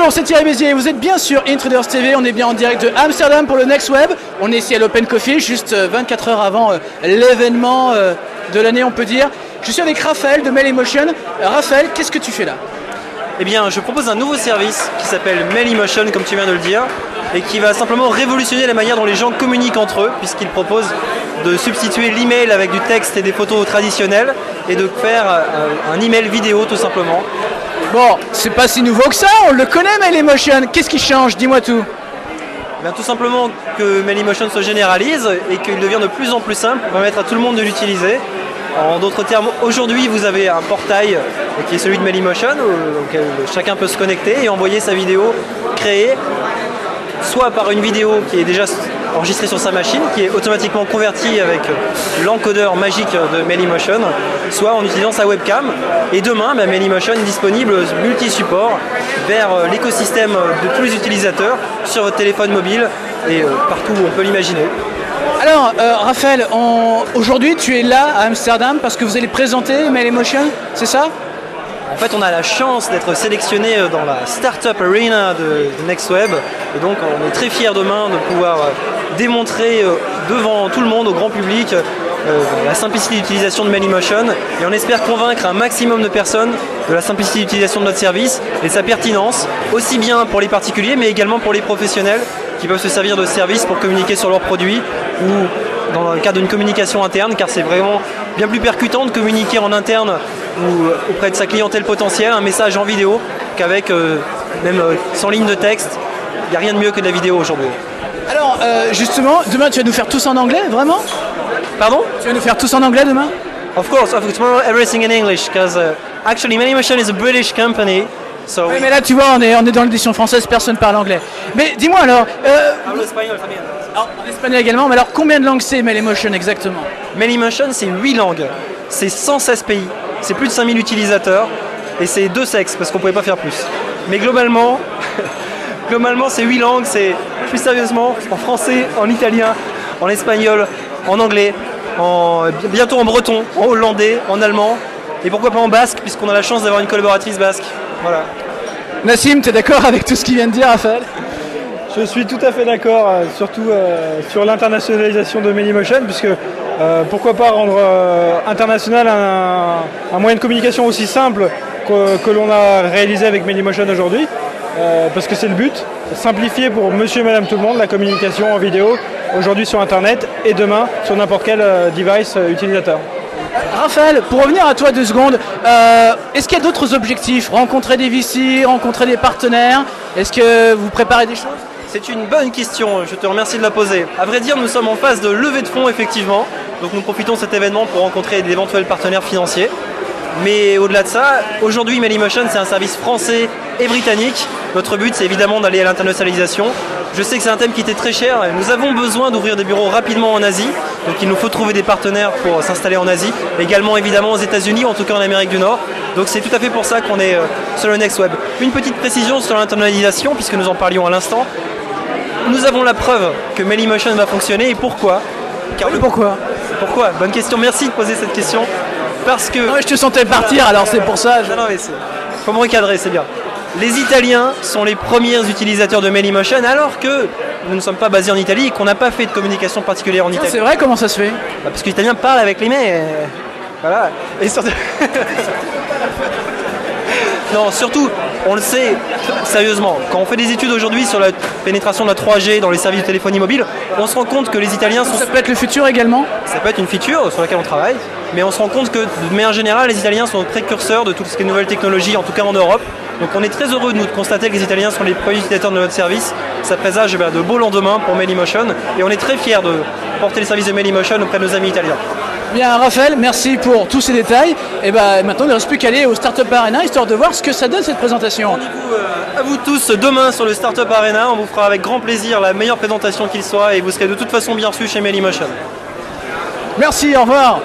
Bonjour, c'est Thierry Bézier, vous êtes bien sur Intruders TV, on est bien en direct de Amsterdam pour le Next Web. On est ici à l'Open Coffee, juste 24 heures avant l'événement de l'année, on peut dire. Je suis avec Raphaël de Mailymotion. Raphaël, qu'est-ce que tu fais là? Eh bien, je propose un nouveau service qui s'appelle Mailymotion, comme tu viens de le dire, et qui va simplement révolutionner la manière dont les gens communiquent entre eux, puisqu'il propose de substituer l'email avec du texte et des photos traditionnelles, et de faire un email vidéo tout simplement. Bon, c'est pas si nouveau que ça, on le connaît Mailymotion. Qu'est-ce qui change? Dis-moi tout. Bien, tout simplement que Mailymotion se généralise et qu'il devient de plus en plus simple pour permettre à tout le monde de l'utiliser. En d'autres termes, aujourd'hui vous avez un portail qui est celui de Mailymotion, auquel chacun peut se connecter et envoyer sa vidéo créée, soit par une vidéo qui est déjà enregistrée sur sa machine, qui est automatiquement convertie avec l'encodeur magique de Mailymotion, soit en utilisant sa webcam. Et demain, Mailymotion est disponible multi-support vers l'écosystème de tous les utilisateurs sur votre téléphone mobile et partout où on peut l'imaginer. Alors, Raphaël, aujourd'hui tu es là à Amsterdam parce que vous allez présenter Mailymotion, c'est ça? En fait, on a la chance d'être sélectionné dans la Startup Arena de Next Web. Et donc, on est très fiers demain de pouvoir démontrer devant tout le monde, au grand public, la simplicité d'utilisation de Mailymotion. Et on espère convaincre un maximum de personnes de la simplicité d'utilisation de notre service et de sa pertinence, aussi bien pour les particuliers, mais également pour les professionnels qui peuvent se servir de services pour communiquer sur leurs produits ou dans le cadre d'une communication interne, car c'est vraiment bien plus percutant de communiquer en interne ou auprès de sa clientèle potentielle un message en vidéo qu'avec même 100 lignes de texte. Il n'y a rien de mieux que de la vidéo aujourd'hui. Alors, justement, demain tu vas nous faire tous en anglais, vraiment? Pardon? Tu vas nous faire tous en anglais demain? Of course, tomorrow everything in English, because actually Mailymotion is a British company. So Oui, mais là tu vois, on est dans l'édition française, personne parle anglais. Mais dis-moi alors, Hablo espagnol también. en espagnol également, mais alors combien de langues c'est Mailymotion exactement? Mailymotion, c'est 8 langues, c'est 116 pays, c'est plus de 5000 utilisateurs et c'est 2 sexes parce qu'on ne pouvait pas faire plus. Mais globalement, c'est 8 langues, c'est plus sérieusement en français, en italien, en espagnol, en anglais, bientôt en breton, en hollandais, en allemand et pourquoi pas en basque puisqu'on a la chance d'avoir une collaboratrice basque. Voilà. Nassim, tu es d'accord avec tout ce qu'il vient de dire, Raphaël? Je suis tout à fait d'accord, surtout sur l'internationalisation de Mailymotion, puisque pourquoi pas rendre international un moyen de communication aussi simple que l'on a réalisé avec Mailymotion aujourd'hui, parce que c'est le but, simplifier pour monsieur et madame tout le monde la communication en vidéo, aujourd'hui sur Internet et demain sur n'importe quel device utilisateur. Raphaël, pour revenir à toi 2 secondes, est-ce qu'il y a d'autres objectifs? Rencontrer des VC, rencontrer des partenaires? Est-ce que vous préparez des choses? C'est une bonne question, je te remercie de la poser. À vrai dire, nous sommes en phase de levée de fonds, effectivement. Donc nous profitons de cet événement pour rencontrer d'éventuels partenaires financiers. Mais au-delà de ça, aujourd'hui Mailymotion c'est un service français et britannique. Notre but c'est évidemment d'aller à l'internationalisation. Je sais que c'est un thème qui était très cher et nous avons besoin d'ouvrir des bureaux rapidement en Asie. Donc il nous faut trouver des partenaires pour s'installer en Asie. Également évidemment aux États-Unis, en tout cas en Amérique du Nord. Donc c'est tout à fait pour ça qu'on est sur le Next Web. Une petite précision sur l'internationalisation puisque nous en parlions à l'instant. Nous avons la preuve que Mailymotion va fonctionner et pourquoi? Car pourquoi? Pourquoi? Bonne question, merci de poser cette question. Parce que... Non, je te sentais partir, alors c'est pour ça. Non, mais faut me recadrer, c'est bien. Les Italiens sont les premiers utilisateurs de Mailymotion alors que nous ne sommes pas basés en Italie et qu'on n'a pas fait de communication particulière en Italie. C'est vrai, comment ça se fait? Parce que les Italiens parlent avec les mains. Voilà. Et surtout... Non, surtout, on le sait, sérieusement, quand on fait des études aujourd'hui sur la pénétration de la 3G dans les services de téléphonie mobile, on se rend compte que les Italiens sont... Ça peut être le futur également? Ça peut être une feature sur laquelle on travaille, mais on se rend compte que de manière générale, les Italiens sont précurseurs de tout ce qui est nouvelles technologies, en tout cas en Europe. Donc on est très heureux de constater que les Italiens sont les premiers utilisateurs de notre service. Ça présage de beaux lendemains pour Mailymotion et on est très fiers de porter les services de Mailymotion auprès de nos amis italiens. Bien Raphaël, merci pour tous ces détails. Et maintenant il ne reste plus qu'à aller au Startup Arena histoire de voir ce que ça donne cette présentation. Rendez-vous à vous tous demain sur le Startup Arena. On vous fera avec grand plaisir la meilleure présentation qu'il soit et vous serez de toute façon bien reçus chez Mailymotion. Merci, au revoir.